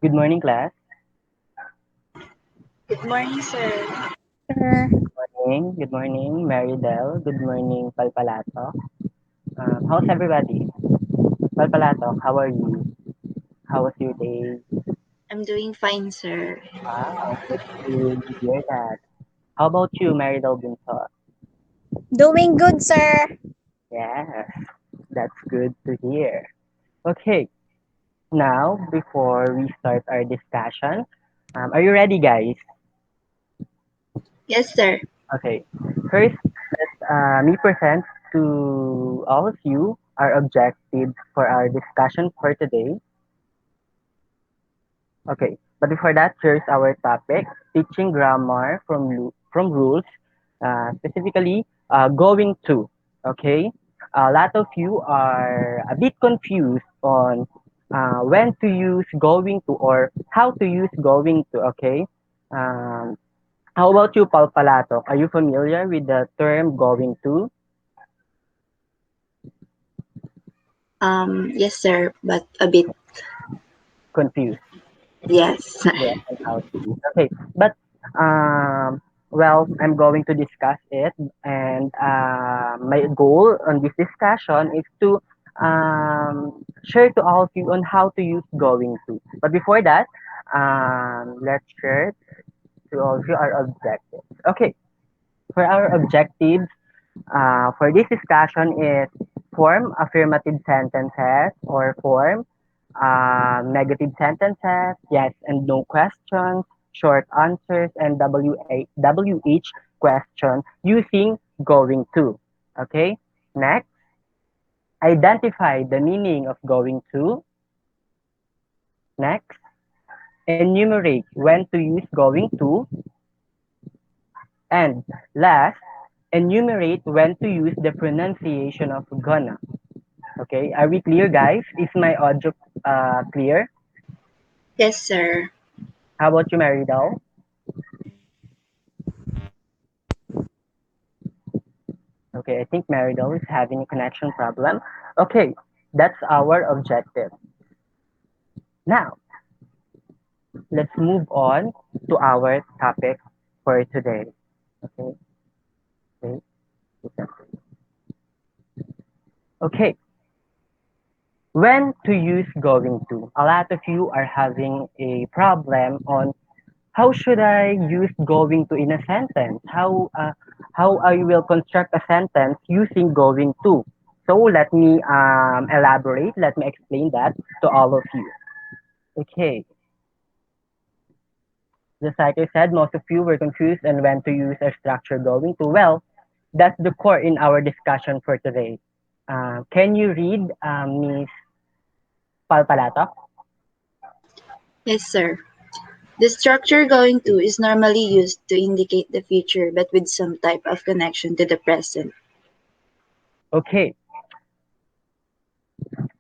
Good morning, class. Good morning, sir. Sir. Good morning, Marydel. Good morning, Palpalatoc. How's everybody? Palpalatoc, how are you? How was your day? I'm doing fine, sir. Wow, good to hear that. How about you, Marydel Bunso? Doing good, sir. Yes, that's good to hear. Okay, now before we start our discussion, are you ready, guys? Yes, sir. Okay, first, me present to all of you our objectives for our discussion for today. Okay, but before that, here's our topic: teaching grammar from rules, specifically going to. Okay, a lot of you are a bit confused on when to use going to or how to use going to. Okay, um, how about you, Palpalato? Are you familiar with the term going to? Yes, sir, but a bit, Confused. yes. Yes, and how to use. Okay, but well, I'm going to discuss it, and my goal on this discussion is to share to all of you on how to use going to. But before that, let's share to all of you our objectives. Okay, for our objectives, for this discussion is form affirmative sentences or form negative sentences, yes and no questions, short answers, and WH question using going to. Okay, next, identify the meaning of going to. Next, enumerate when to use going to. And last, enumerate when to use the pronunciation of gonna. Okay, are we clear, guys? Is my audio clear? Yes, sir. How about you, Marydel? Okay, I think Marydel is having a connection problem. Okay, that's our objective. Now, let's move on to our topic for today. Okay, okay, okay. When to use going to? A lot of you are having a problem on how should I use going to in a sentence? How I will construct a sentence using going to? So let me elaborate. Let me explain that to all of you. Okay, just like I said, most of you were confused on when to use a structure going to. Well, that's the core in our discussion for today. Can you read, Miss Palpalato? Yes, sir. The structure going to is normally used to indicate the future, but with some type of connection to the present. Okay,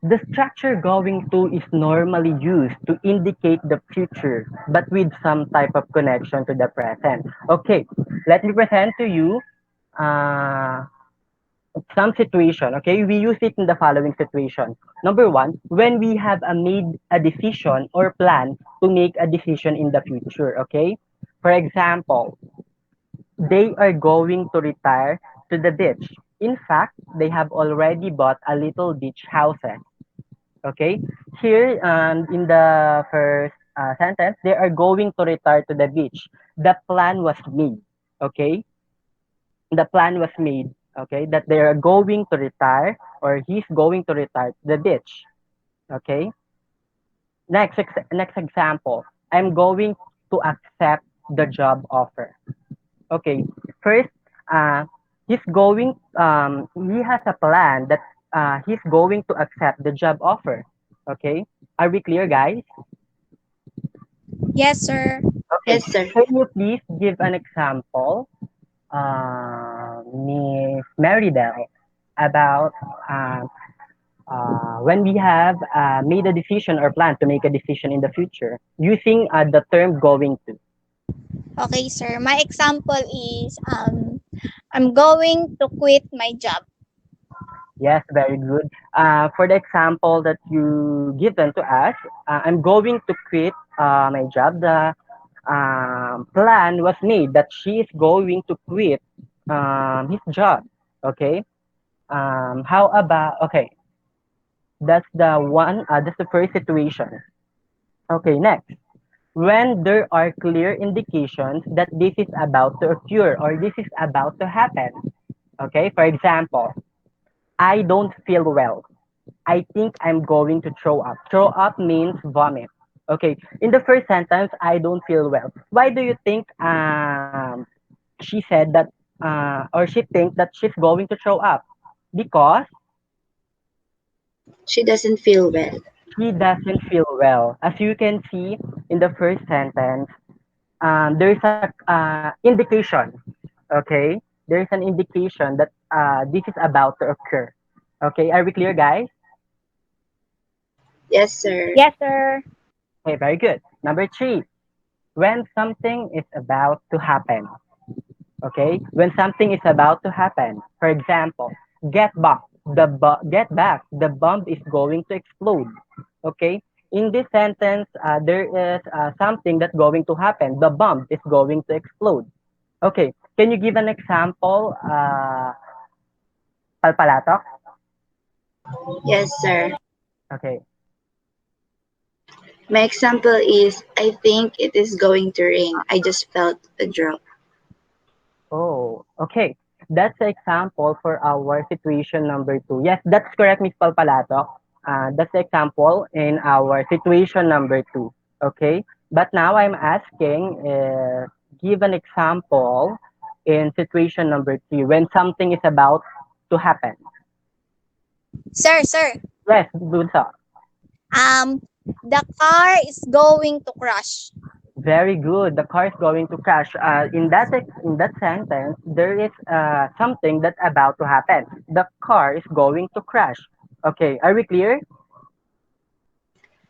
the structure going to is normally used to indicate the future, but with some type of connection to the present. Okay, let me present to you uh, some situation. Okay, we use it in the following situation. Number one, when we have made a decision or plan to make a decision in the future. Okay, for example, they are going to retire to the beach. In fact, they have already bought a little beach houses. Okay, here in the first sentence, they are going to retire to the beach. The plan was made. Okay, the plan was made. Okay, that they are going to retire or he's going to retire to the beach. Okay, next example. I'm going to accept the job offer. Okay, first, uh, he has a plan that he's going to accept the job offer. Okay, are we clear, guys? Yes, sir. Okay, Yes, sir. can you please give an example, Miss Marydel, about when we have made a decision or plan to make a decision in the future using the term going to? Okay, sir. My example is I'm going to quit my job. Yes, very good. For the example that you given to us, I'm going to quit. my job, the plan was made that she is going to quit his job. Okay. How about okay? That's the one. That's the first situation. Okay. Next, when there are clear indications that this is about to occur or this is about to happen. Okay. For example, I don't feel well. I think I'm going to throw up. Throw up means vomit. Okay. In the first sentence, I don't feel well. Why do you think she said that or she thinks that she's going to throw up? Because She doesn't feel well. she doesn't feel well. As you can see in the first sentence, there's a indication. Okay, there's an indication that this is about to occur. Okay, are we clear, guys? Yes, sir. Yes, sir. Okay, very good. Number three, when something is about to happen. Okay, when something is about to happen. For example, get back. Get back. The bomb is going to explode. Okay. In this sentence, there is something that's going to happen. The bomb is going to explode. Okay. Can you give an example, Palpalatoc? Yes, sir. Okay. My example is I think it is going to rain. I just felt a drop. Oh, okay. That's the example for our situation number two. Yes, that's correct, Miss Palpalato. That's the example in our situation number two. Okay. But now I'm asking, give an example in situation number three when something is about to happen. Sir. Yes, Bunso. Um, the car is going to crash. Very good. The car is going to crash. In that sentence, there is something that's about to happen. The car is going to crash. Okay, are we clear?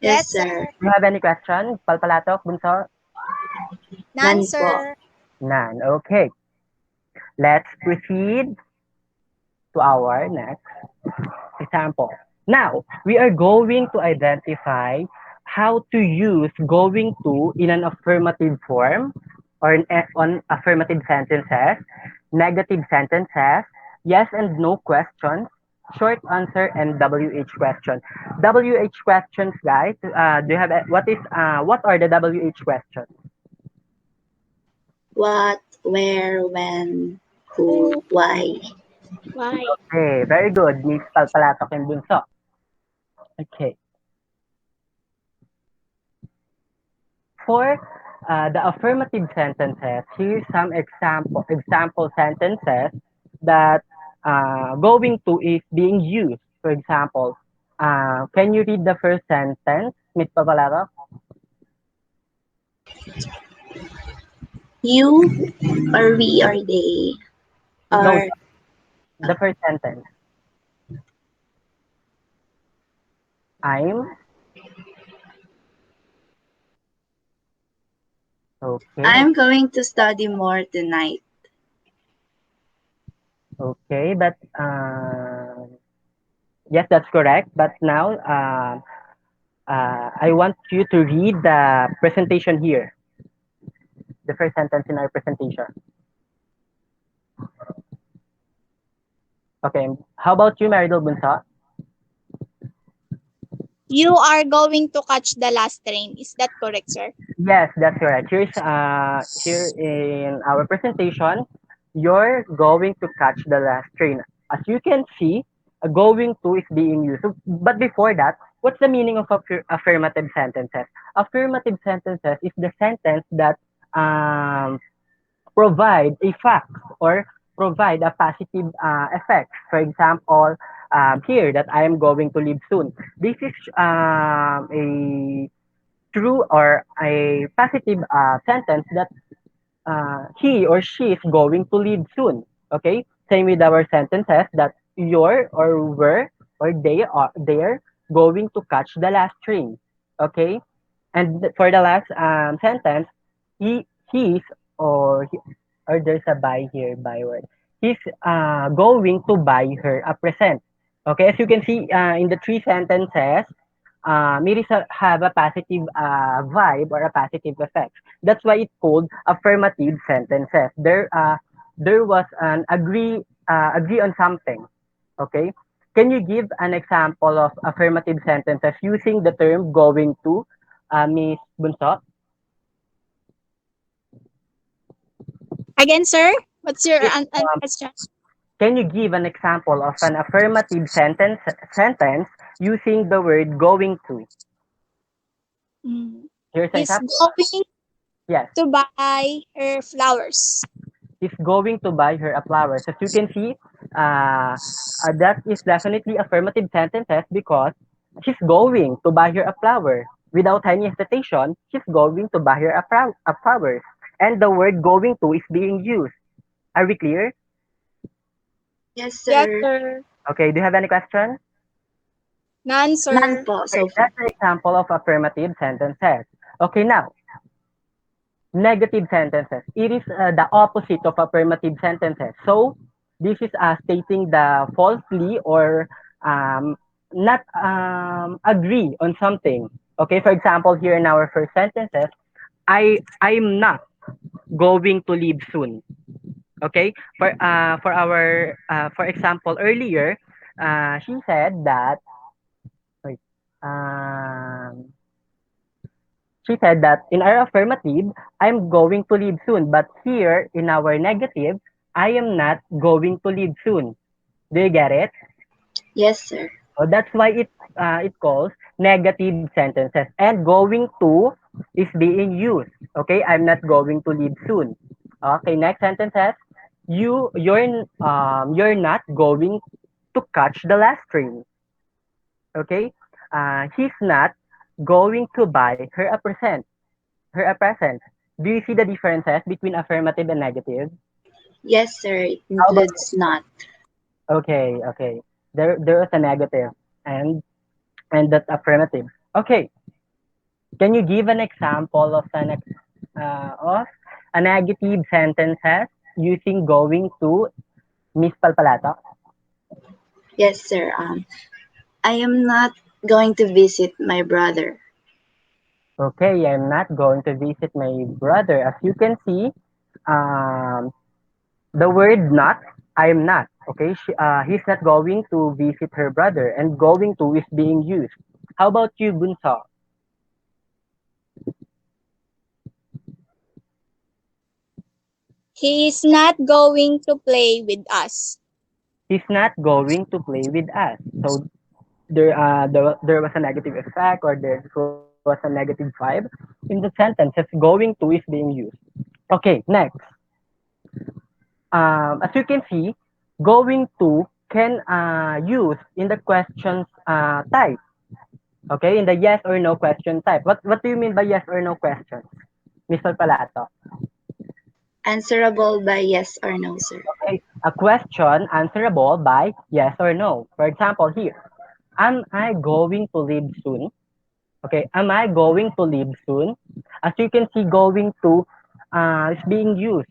Yes, Yes, sir. sir. Do you have any question? Palpalatok, Bunso? None, None po. sir. None. Okay, let's proceed to our next example. Now, we are going to identify how to use going to in an affirmative form or on affirmative sentences, negative sentences, yes and no questions, short answer, and WH question. WH questions, guys. Do you have what are the WH questions? What, where, when, who, Who, why. why? Okay, very good, Miss Palpalatok and Bunso. Okay. For the affirmative sentences, here's some example sentences that going to is being used. For example, can you read the first sentence, Miss Pavalaro? You or we or they No, are. the first sentence. I'm okay, I'm going to study more tonight. okay, but yes, that's correct. But now I want you to read the presentation here, the first sentence in our presentation. Okay, how about you, Marydel Bunsa? You are going to catch the last train. Is that correct, sir? Yes, that's correct. Here in our presentation, you're going to catch the last train. As you can see, going to is being used. But before that, what's the meaning of affirmative sentences? Affirmative sentences is the sentence that um, provide a fact or provide a positive effect. For example, here that I am going to leave soon. This is a true or a positive sentence that he or she is going to leave soon. Okay? Same with our sentences that you're or were or they're going to catch the last train. Okay? And for the last sentence, he's or he, or there's a buy here, byword. He's going to buy her a present. Okay, as you can see in the three sentences, have a positive vibe or a positive effect. That's why it's called affirmative sentences. There was an agree on something. Okay. Can you give an example of affirmative sentences using the term going to, Miss Bunso? Again, sir, what's your If, question? can you give an example of an affirmative sentence using the word going to? Mm. Here's an He's example. going Yes. to buy her flowers. Is going to buy her a flowers. As you can see, that is definitely affirmative sentences because she's going to buy her a flower. Without any hesitation, she's going to buy her a flowers. And the word going to is being used. Are we clear? Yes, Yes, sir. sir. Okay, do you have any question? None, None sir. po Okay, so far. that's an example of affirmative sentences. Okay, now, negative sentences. It is the opposite of affirmative sentences. So this is stating the falsely or um, not agree on something. Okay, for example, here in our first sentences, I'm not going to leave soon. Okay, for our for example earlier, she said that wait, um, she said that in our affirmative, I'm going to leave soon. But here in our negative, I am not going to leave soon. Do you get it? Yes, sir. So that's why it calls negative sentences. And going to is being used. Okay, I'm not going to leave soon. Okay, next sentences. You're not going to catch the last train. Okay, he's not going to buy her a present. Do you see the differences between affirmative and negative? Yes, sir. It How about includes not. okay, okay. There is a negative and that's affirmative. Okay. Can you give an example of a negative sentences using going to Miss Palpalatoc? Yes, sir. I am not going to visit my brother. Okay, I'm not going to visit my brother. As you can see, um, the word not, I am not. Okay, he's not going to visit her brother, and going to is being used. How about you, Bunso? He is not going to play with us. He's not going to play with us. So there was a negative effect or there was a negative vibe in the sentence. If going to is being used. Okay, next. As you can see, going to can use in the questions type. Okay, in the yes or no question type. What do you mean by yes or no questions, Mr. Palato? Answerable by yes or no, sir. Okay, a question answerable by yes or no. For example, here, am I going to leave soon? Okay, am I going to leave soon? As you can see, going to is being used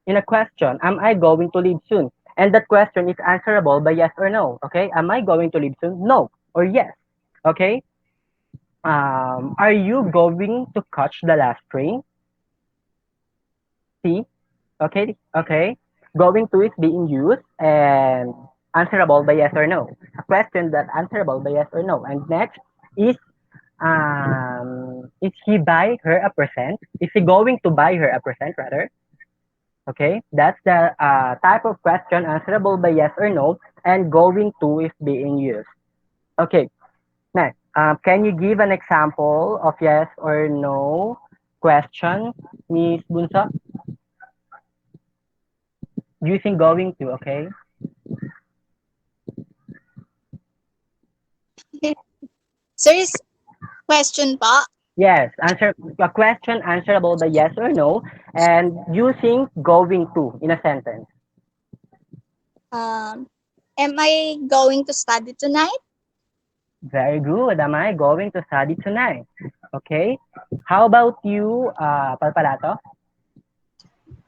in a question. Am I going to leave soon? And that question is answerable by yes or no. Okay, am I going to leave soon? No or yes. Okay, are you going to catch the last train? See, okay. Going to is being used and answerable by yes or no. A question that answerable by yes or no. And next is he buy her a present? Is he going to buy her a present rather? Okay, that's the type of question answerable by yes or no, and going to is being used. Okay, next, can you give an example of yes or no question, Miss Bunso, using going to? Okay. Sir's question pa. Yes, answer a question answerable by yes or no, and using going to in a sentence. Um, am I going to study tonight? Very good. Am I going to study tonight? Okay. How about you, Palpalato?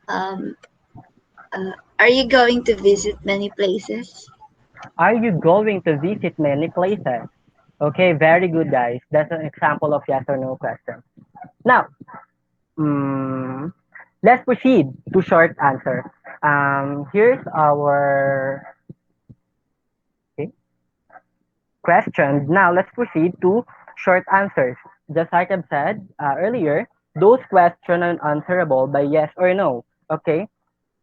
Um, are you going to visit many places? Are you going to visit many places? Okay, very good, guys. That's an example of yes or no question. Now, mm, let's proceed to short answer. Here's our okay, question. Now, let's proceed to short answers. Just like I've said earlier, those questions are answerable by yes or no. Okay.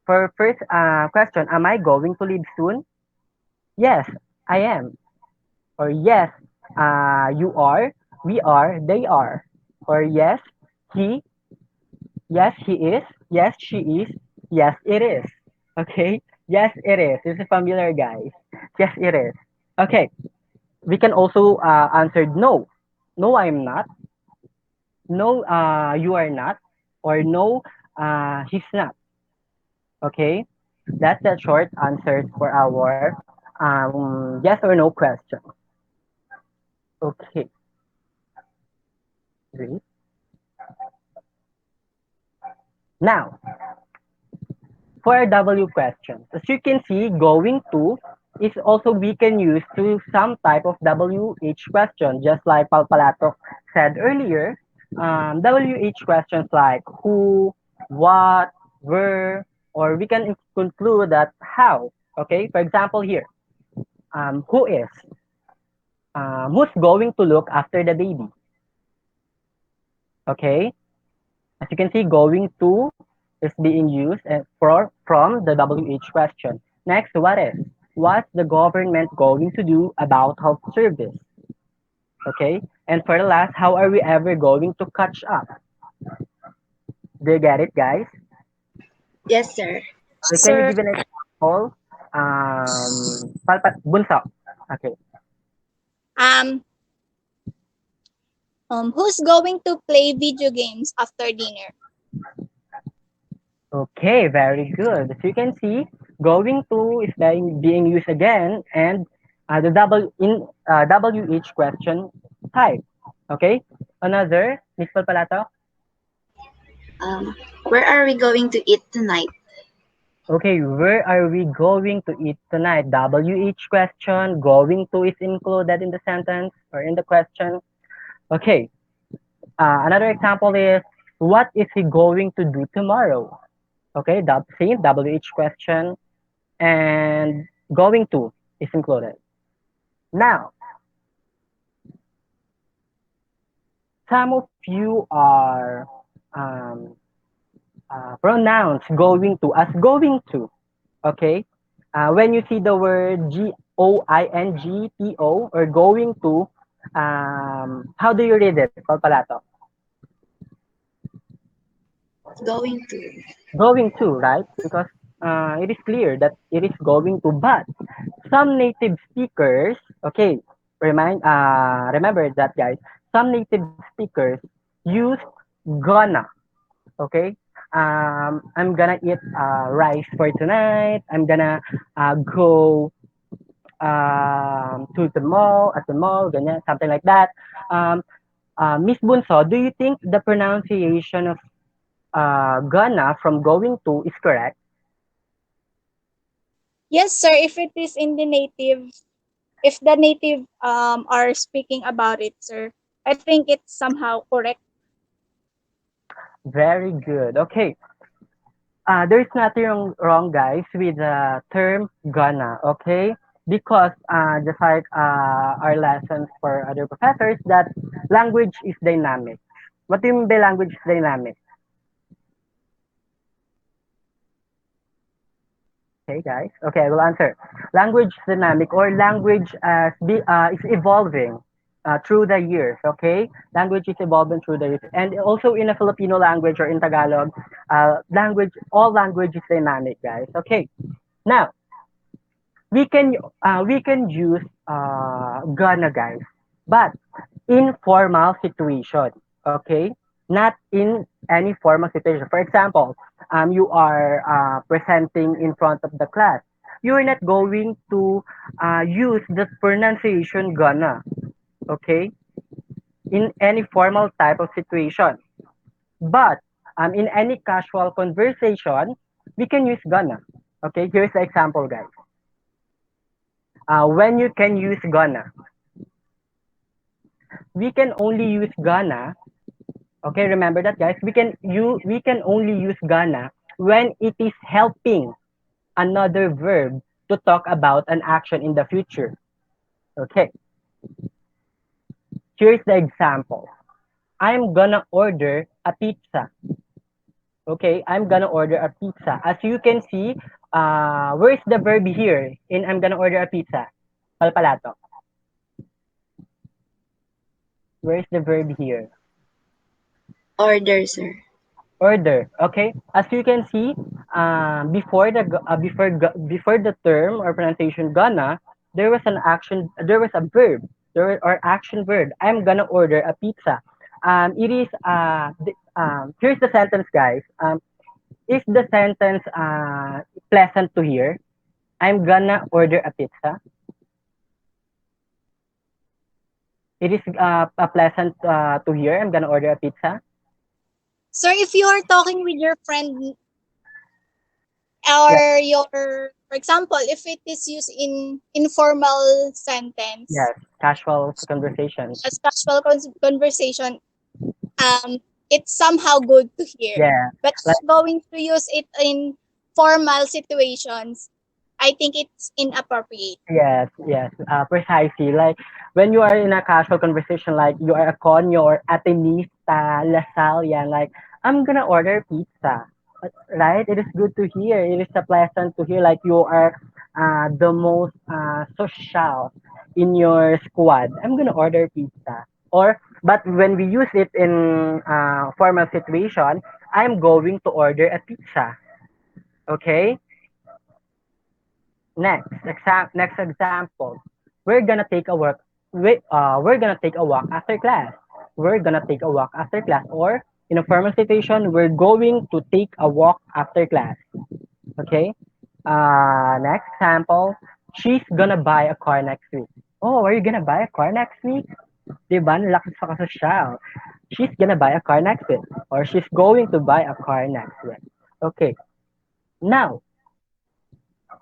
For first question, am I going to leave soon? Yes, I am. Or yes, you are, we are, they are. Or yes, he, yes, he is, yes, she is, yes, it is. Okay? Yes, it is. This is familiar, guys. Yes, it is. Okay. We can also answer no. No, I'm not. No, you are not. Or no, he's not. Okay? That's the short answers for our yes or no question. Okay. Great. Now, for a W question, as you can see, going to is also we can use to some type of WH question, just like Palpalatoc said earlier. WH questions like who, what, where, or we can conclude that how. Okay, for example, here, who is, who's going to look after the baby? Okay, as you can see, going to is being used from the WH question. Next, what is? What's the government going to do about health service? Okay. And for the last, how are we ever going to catch up? Do you get it, guys? Yes, sir. Okay, can you Sir, give an example? Bunso. Okay. um, who's going to play video games after dinner? Okay, very good. As you can see, going to is being used again and the WH question type. Okay. Another, Miss Palpalato. Where are we going to eat tonight? Okay, where are we going to eat tonight? WH question. Going to is included in the sentence or in the question. Okay. Another example is, what is he going to do tomorrow? Okay, that same WH question and going to is included. Now, some of you are um, pronounce going to as going to. Okay, when you see the word GOINGTO or going to, how do you read it, Palpalato? Going to. Going to, right? Because it is clear that it is going to, but some native speakers, okay, remember that, guys. Some native speakers use gonna, okay. I'm gonna eat rice for tonight. I'm gonna go to the mall, at the mall, ganyan, something like that. Um, Miss Bunso, do you think the pronunciation of gonna from going to is correct? Yes, sir. If it is in the native, if the native are speaking about it, sir, I think it's somehow correct. Very good. Okay. There's nothing wrong, guys, with the term gonna, okay? Because just like our lessons for other professors, that language is dynamic. What do you mean by language is dynamic? Okay, guys. Okay, I will answer. Language is dynamic or language is evolving through the years. Okay, language is evolving through the years, and also in a Filipino language or in Tagalog, all language is dynamic, guys. Okay, now we can use gonna, guys, but in formal situation, okay, not in any formal situation. For example, you are presenting in front of the class, you are not going to use the pronunciation gonna, okay, in any formal type of situation, but in any casual conversation we can use gonna. Okay, here's the example, guys. When you can use gonna, we can only use gonna. Okay, remember that, guys. We can only use gonna when it is helping another verb to talk about an action in the future. Okay, here's the example. I'm gonna order a pizza. Okay, I'm gonna order a pizza. As you can see, where's the verb here in I'm gonna order a pizza? Palpalato. Where's the verb here? Order, sir. Order. Okay, as you can see, before the term or pronunciation gonna, there was an action. There was a verb. Or action verb. I'm gonna order a pizza. It is here's the sentence, guys. Is the sentence pleasant to hear? I'm gonna order a pizza. It is a pleasant to hear. I'm gonna order a pizza. Sir, if you are talking with your friend Yes, or your, for example, if it is used in informal sentence, yes. Casual conversation. as casual conversation, um, it's somehow good to hear. Yeah. But if Like you're going to use it in formal situations, I think it's inappropriate. yes, yes. Precisely. Like when you are in a casual conversation, like you are a conyo or atenista, lasal, yan. Like I'm gonna order pizza. Right? It is good to hear. It is a pleasant to hear. Like you are the most social in your squad. I'm gonna order pizza. Or but when we use it in formal situation, I'm going to order a pizza. Okay. Next example. We're gonna take a walk. We're gonna take a walk after class. We're gonna take a walk after class. Or in a formal situation, we're going to take a walk after class. Okay. Next example. She's gonna buy a car next week. Oh, are you gonna buy a car next week? Diba? Lakas sa kasosyal. She's gonna buy a car next week. Or she's going to buy a car next week. Okay. Now,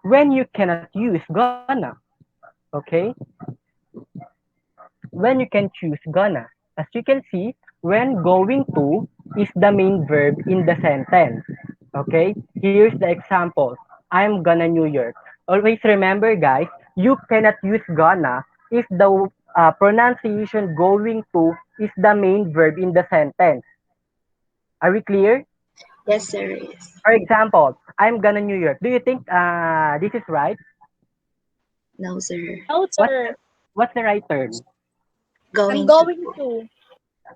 when you cannot use gonna, okay, when you can choose gonna, as you can see, when going to is the main verb in the sentence. Okay, here's the example. I'm gonna New York. Always remember, guys, you cannot use gonna if the pronunciation going to is the main verb in the sentence. Are we clear? Yes, sir. Yes. For example, I'm gonna New York. Do you think this is right? No, sir. No, What's sir. what's the right term? I'm Going to. going to.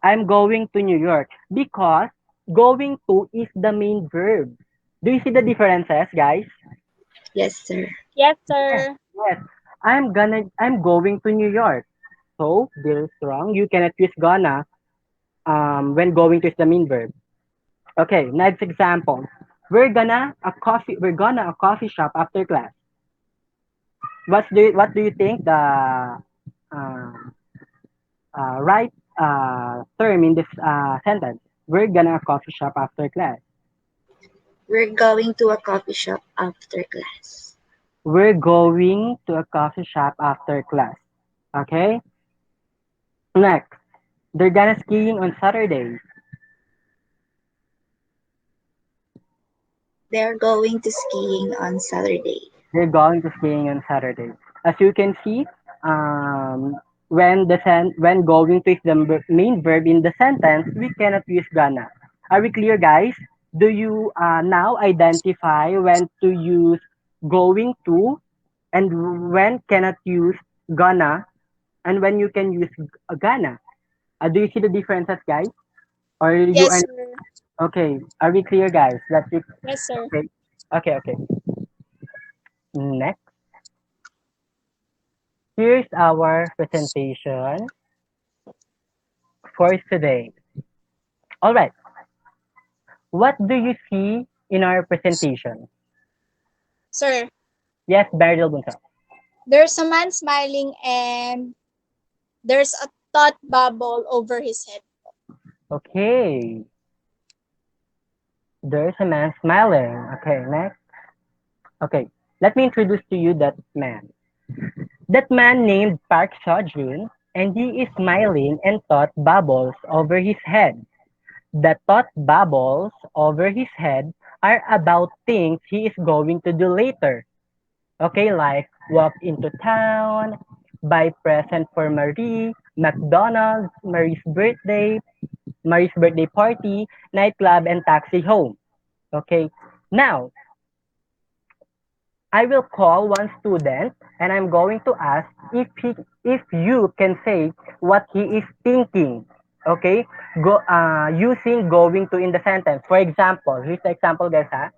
I'm going to New York because going to is the main verb. Do you see the differences, guys? Yes, sir. Yes, Yes, sir. yes. I'm going to New York. So, Bill Strong, you cannot use gonna when going to is the main verb. Okay, next example. We're gonna a coffee shop after class. What do you think the uh, right term in this sentence? We're gonna a coffee shop after class. We're going to a coffee shop after class. We're going to a coffee shop after class. Okay? Next, they're gonna skiing on Saturday. They're going to skiing on Saturday. They're going to skiing on Saturday. As you can see, when going to is the main verb in the sentence, we cannot use gonna. Are we clear, guys? Do you now identify when to use going to and when cannot use gonna and when you can use gonna? Do you see the differences, guys? Or you Yes, are sir. okay? Are we clear, guys? That you Yes, sir. okay? Okay, okay. Next, here's our presentation for today. All right. What do you see in our presentation? Sir, Yes, Marydel Bunso. there's a man smiling and there's a thought bubble over his head. Okay. There's a man smiling. Okay, next. Okay. Let me introduce to you that man. That man named Park Seo-joon and he is smiling and thought bubbles over his head. The thought bubbles over his head are about things he is going to do later. Okay, like walk into town, buy present for Marie, McDonald's, Marie's birthday party, nightclub, and taxi home. Okay, now I will call one student and I'm going to ask if you can say what he is thinking. Okay, using going to in the sentence. For example, here's the example, guys. Ha?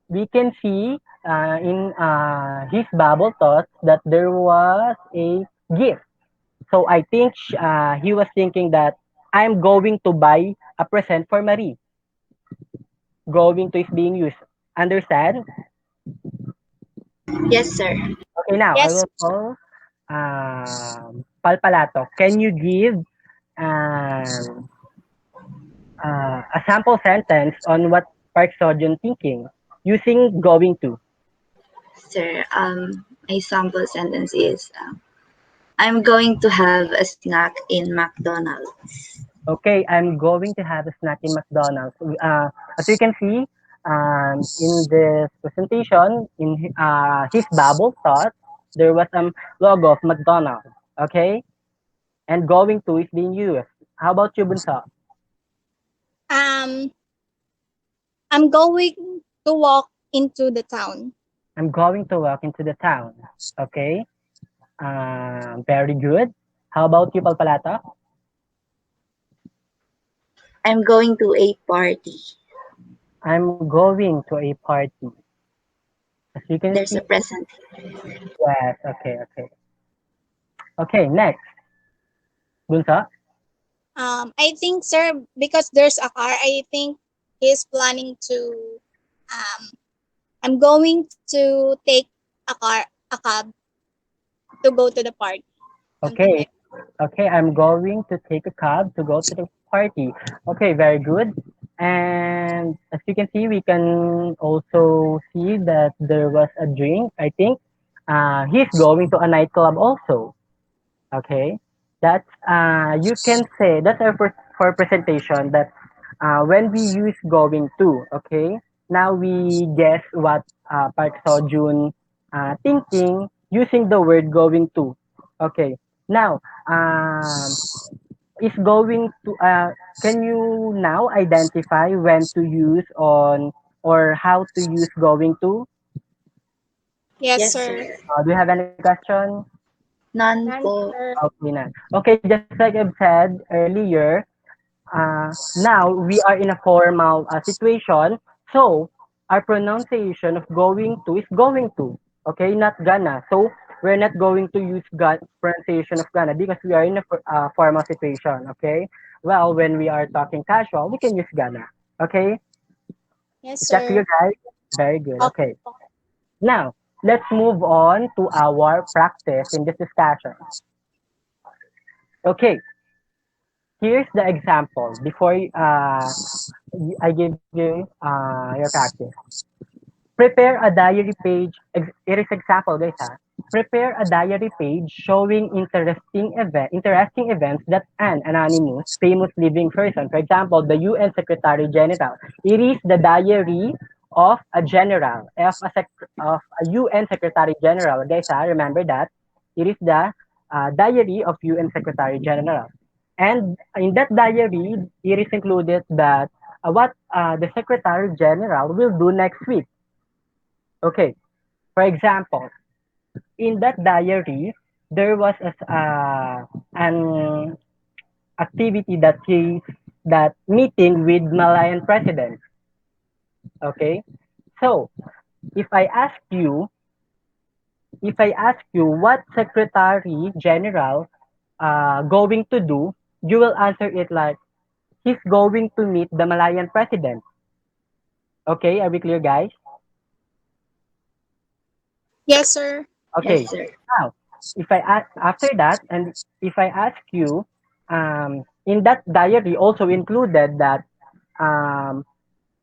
We can see in his bubble thoughts that there was a gift. So I think he was thinking that I'm going to buy a present for Marie. Going to is being used. Understand? Yes, sir. Okay, now I Yes. will call Palpalatoc. Can you give a sample sentence on what Park Sojun thinking using going to? Sir, my sample sentence is I'm going to have a snack in McDonald's. Okay, I'm going to have a snack in McDonald's. As you can see, in this presentation, in his bubble thought, there was some logo of McDonald's. Okay, and going to is being used. How about you, Bunso? Um, I'm going to walk into the town. I'm going to walk into the town. Okay, very good. How about you, Palpalata? I'm going to a party. I'm going to a party. As you can There's see, a present. yes. Okay, okay. Okay, next, Bunso. I think, sir, because there's a car, I think he's planning to. Um, I'm going to take a cab to go to the party. Something Okay, like. okay, I'm going to take a cab to go to the party. Okay, very good. And as you can see, we can also see that there was a drink. I think he's going to a nightclub also. Okay, that's you can say that's our for presentation that when we use going to. Okay, now we guess what Park Seo-joon thinking using the word going to. Okay, now is going to can you now identify when to use on or how to use going to? Yes, Yes, sir. sir. Do you have any question? None None, po. sir. Okay na. Okay, just like I've said earlier, now we are in a formal situation. So our pronunciation of going to is going to. Okay, not gonna. So we're not going to use pronunciation of gonna because we are in a formal situation. Okay. Well, when we are talking casual, we can use gonna. Okay. Yes, Is that sir. clear, guys? Very good. Okay. Okay. Now let's move on to our practice in this discussion. Okay. Here's the example before I give you your practice. Prepare a diary page. It is example, guys. Ha? Prepare a diary page showing interesting events that an anonymous, famous living person, for example, the UN Secretary General. It is the diary of a general, of a UN Secretary General, guys. Ha? Remember that it is the diary of UN Secretary General. And in that diary, it is included that what the Secretary General will do next week. Okay, for example, in that diary, there was an activity that meeting with Malayan president. Okay, so if I ask you, what Secretary General going to do, you will answer it like he's going to meet the Malayan president. Okay, are we clear, guys? Yes, sir. Yes, Okay, sir. now if I ask after that, and if I ask you, in that diary also included that um,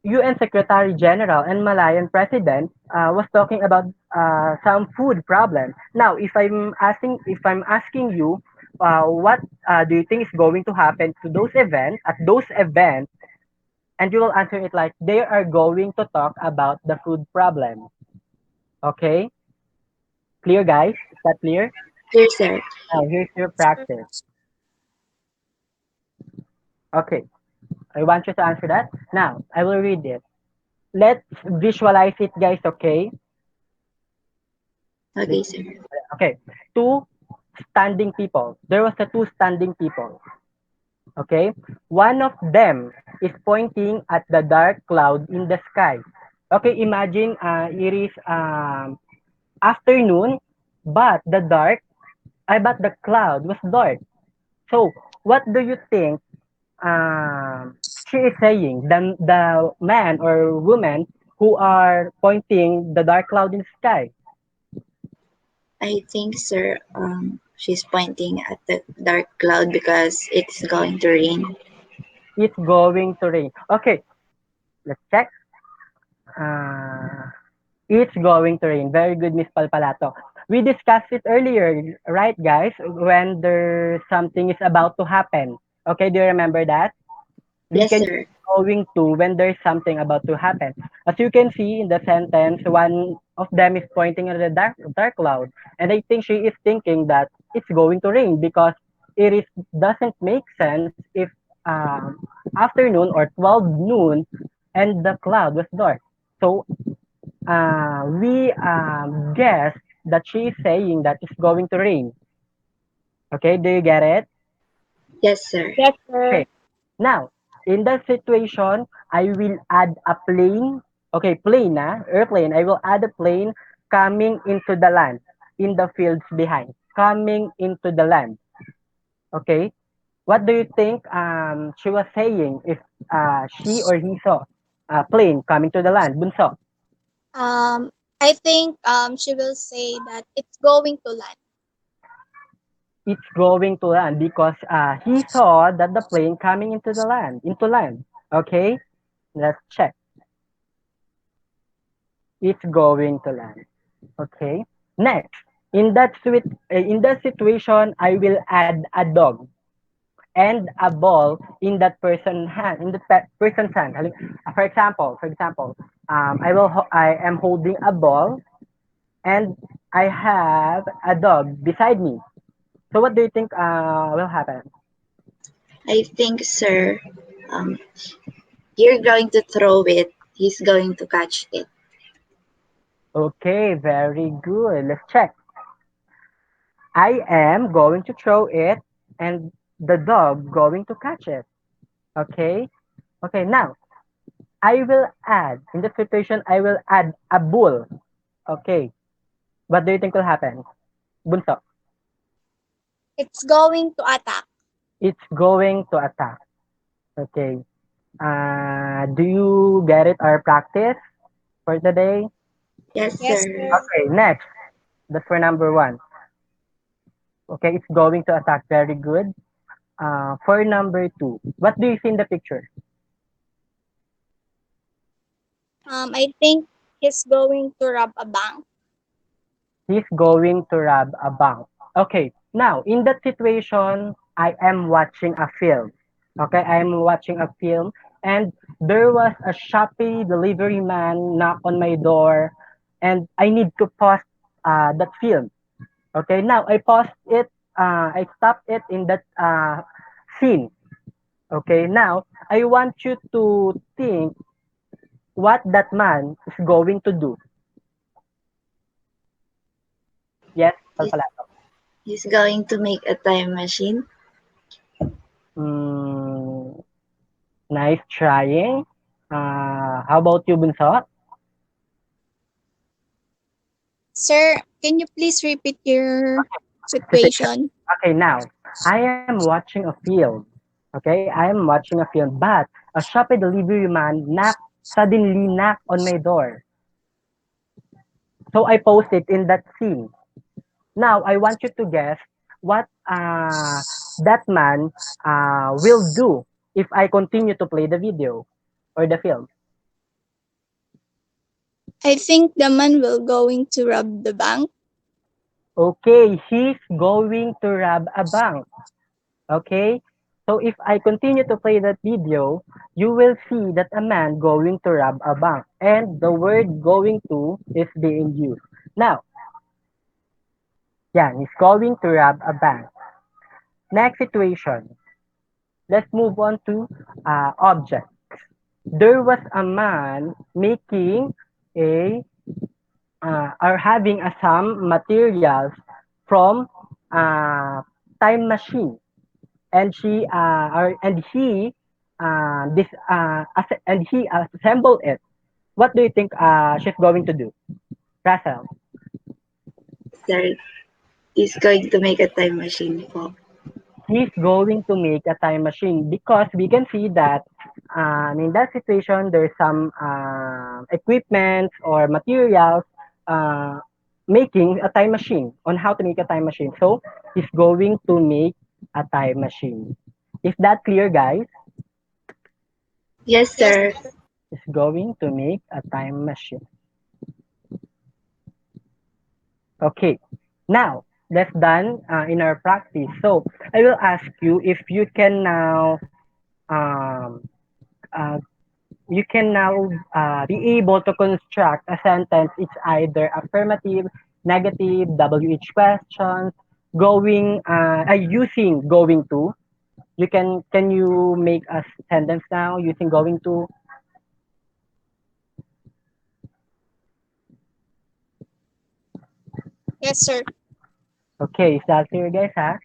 UN Secretary General and Malayan President was talking about some food problem. Now, if I'm asking you, what do you think is going to happen to those events at those events, and you will answer it like they are going to talk about the food problem. Okay, clear, guys? Is that clear? Clear, sir. Now, here's your Sir. practice. Okay, I want you to answer that. Now, I will read it. Let's visualize it, guys. Okay. Okay, sir. Okay, two standing people. There was a two standing people. Okay, one of them is pointing at the dark cloud in the sky. Okay, imagine it is afternoon, but the cloud was dark. So, what do you think she is saying? The man or woman who are pointing the dark cloud in the sky. I think, sir, she's pointing at the dark cloud because it's going to rain. It's going to rain. Okay, let's check. Uh, it's going to rain. Very good, Miss Palpalato. We discussed it earlier, right, guys? When there's something is about to happen. Okay, do you remember that? We Yes, can sir. going to when there's something about to happen. As you can see in the sentence, one of them is pointing at the dark cloud, and I think she is thinking that it's going to rain because it is doesn't make sense if afternoon or 12 noon and the cloud was dark. So we guess that she is saying that it's going to rain. Okay, do you get it? Yes, sir. Yes, sir. Okay. Now, in that situation, I will add a plane. Okay, plane, airplane. I will add a plane coming into the land in the fields behind. Coming into the land. Okay. What do you think she was saying if she or he saw a plane coming to the land? Bunso. Um, I think she will say that it's going to land. It's going to land because he saw that the plane coming into land. Okay. Let's check. It's going to land. Okay. Next, in that situation, I will add a dog and a ball in that person's hand. For example, I am holding a ball and I have a dog beside me. So what do you think will happen? I think, sir, um, you're going to throw it. He's going to catch it. Okay, very good. Let's check. I am going to throw it and the dog going to catch it. Okay. Okay. Now I will add, in the situation, I will add a bull. Okay. What do you think will happen? Bunso. It's going to attack. It's going to attack. Okay. Do you get it, our practice for today? Yes, Yes, sir. sir. Okay, next. That's for number one. Okay, it's going to attack. Very good. For number two, what do you see in the picture? I think he's going to rob a bank. He's going to rob a bank. Okay, now in that situation, I am watching a film. Okay, I am watching a film, and there was a Shopee delivery man knock on my door, and I need to pause that film. Okay, now I paused it. I stopped it in that scene. Okay, now I want you to think what that man is going to do. Yes, He's, Palpalato. he's going to make a time machine. Mm, nice trying. How about you, Bunso? Sir, can you please repeat your situation? Okay, now I am watching a film. Okay, I am watching a film, but a Shopee delivery man suddenly knocked on my door. So I posted in that scene. Now I want you to guess what that man will do if I continue to play the video or the film. I think the man will going to rob the bank. Okay, he's going to rob a bank. Okay? So if I continue to play that video, you will see that a man going to rob a bank and the word going to is being used. Now, yeah, he's going to rob a bank. Next situation. Let's move on to object. There was a man making a or having a some materials from uh, time machine and he assembled it. What do you think she's going to do, Russell? Sir, is going to make a time machine po. He's going to make a time machine because we can see that in that situation there's some equipment or materials uh, making a time machine on how to make a time machine. So he's going to make a time machine. Is that clear, guys? Yes, Yes, sir. He's going to make a time machine. Okay, now that's done in our practice. So I will ask you if you can now um, uh, be able to construct a sentence. It's either affirmative, negative, WH questions, using going to. Can you make a sentence now using going to? yes, sir. Okay, is that clear, guys? Huh?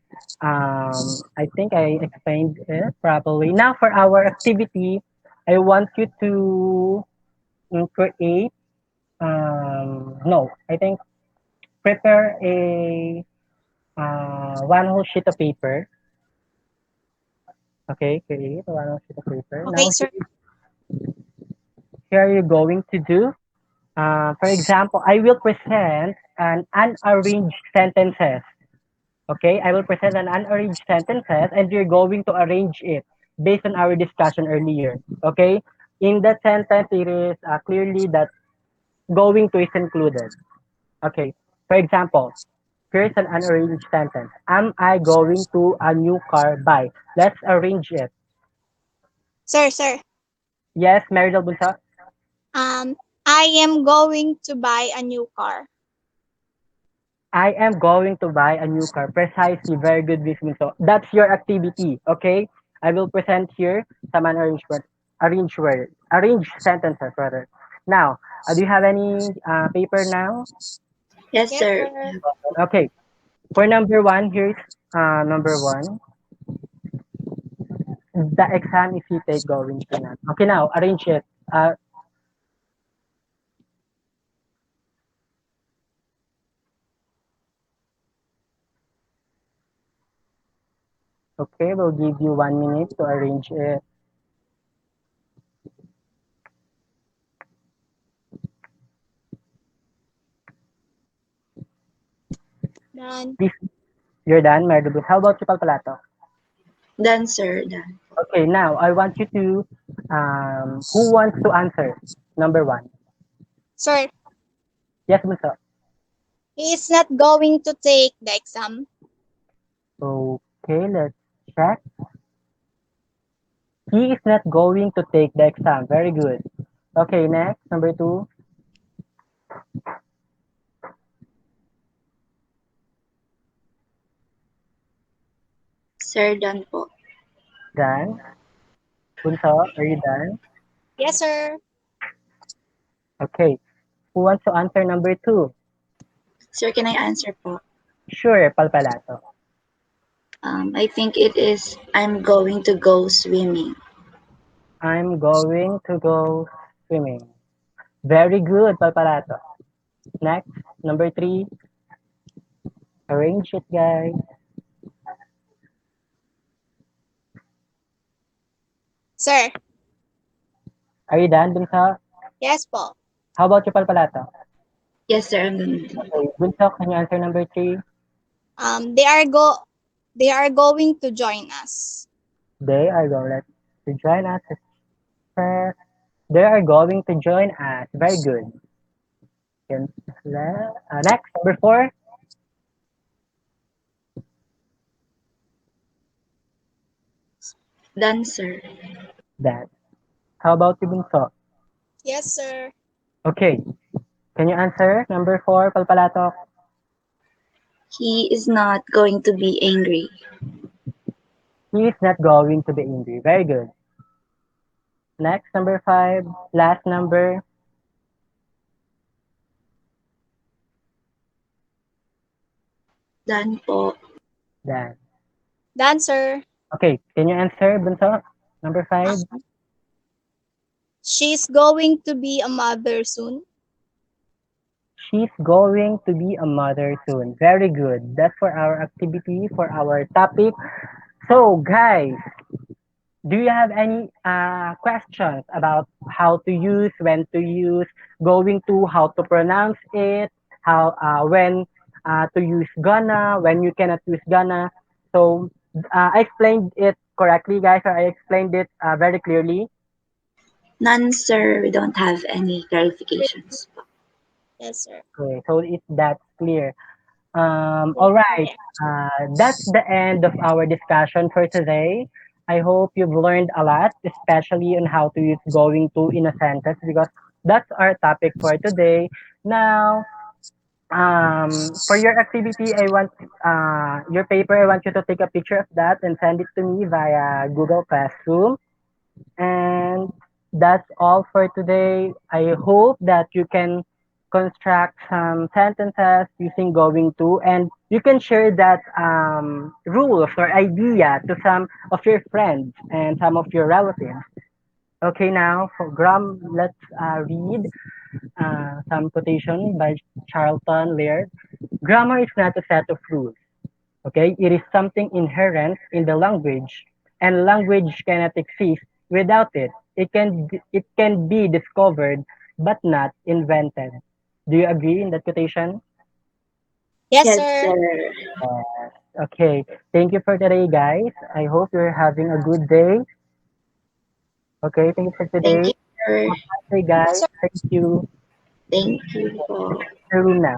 I think I explained it properly. Now for our activity, I want you to create. No, I think prepare a one whole sheet of paper. Okay, create one whole sheet of paper. Okay, Now sir. here you're going to do. For example, I will present an unarranged sentences. Okay, I will present an unarranged sentences and you're going to arrange it based on our discussion earlier. Okay, in that sentence, it is clearly that going to is included. Okay, for example, here's an unarranged sentence. Am I going to a new car buy? Let's arrange it. Sir. Yes, Marydel Bunso. Um, I am going to buy a new car. I am going to buy a new car. Precisely. Very good, Miss Bunso. That's your activity. Okay. I will present here some arranged sentences rather. Now, do you have any paper now? Yes, Yes, sir. sir. Okay. For number one, here's number one. The exam is you take going to not. Okay, now arrange it. Okay, we'll give you 1 minute to arrange it. Done. Please, you're done, Maribel. How about you, Palpalato? Done, sir. Done. Okay, now I want you to, who wants to answer? Number one. Sir, Yes, Bunso. he is not going to take the exam. Okay, let's check. He is not going to take the exam. Very good. Okay, next, number two. Sir, done po. Done. Bunso, are you done? Yes, sir. Okay. Who wants to answer number two? Sir, can I answer po? Sure, Palpalato. I think it is I'm going to go swimming. I'm going to go swimming. Very good, Palpalato. Next, number three. Arrange it, guys. Sir, Are you done, Bunso? yes po. How about you, Palpalato? Yes, sir. I'm done. Okay, Bunso, can you answer number three? Um, they are go they are going to join us. They are going to join us. They are going to join us. Very good. Next, number four. Done, sir. That. How about you, Bunso? Yes, sir. Okay. Can you answer number four, Palpalatok? He is not going to be angry. He is not going to be angry. Very good. Next, number five. Last number. Done po. That. Done, sir. Okay. Can you answer, Bunso? Number five. Um, she's going to be a mother soon. She's going to be a mother soon. Very good. That's for our activity, for our topic. So, guys, do you have any questions about how to use, when to use, going to, how to pronounce it, how when to use gonna, when you cannot use gonna? So, I explained it correctly, guys, or I explained it very clearly. None, sir. We don't have any clarifications. Yes, sir. Okay, so it's that clear. All right. That's the end of our discussion for today. I hope you've learned a lot, especially on how to use going to in a sentence, because that's our topic for today. Now, for your activity, I want your paper. I want you to take a picture of that and send it to me via Google Classroom. And that's all for today. I hope that you can construct some sentences using going to, and you can share that rules or idea to some of your friends and some of your relatives. Okay, now for Graham, let's read some quotation by Charlton Laird. Grammar is not a set of rules. Okay, it is something inherent in the language, and language cannot exist without it. It can be discovered, but not invented. Do you agree in that quotation? Yes, Yes, sir. sir. Okay. Thank you for today, guys. I hope you're having a good day. Okay. Thank you for Thank today. you, sir. Bye, Yes, guys. sir. Thank you. Thank you po. The room now.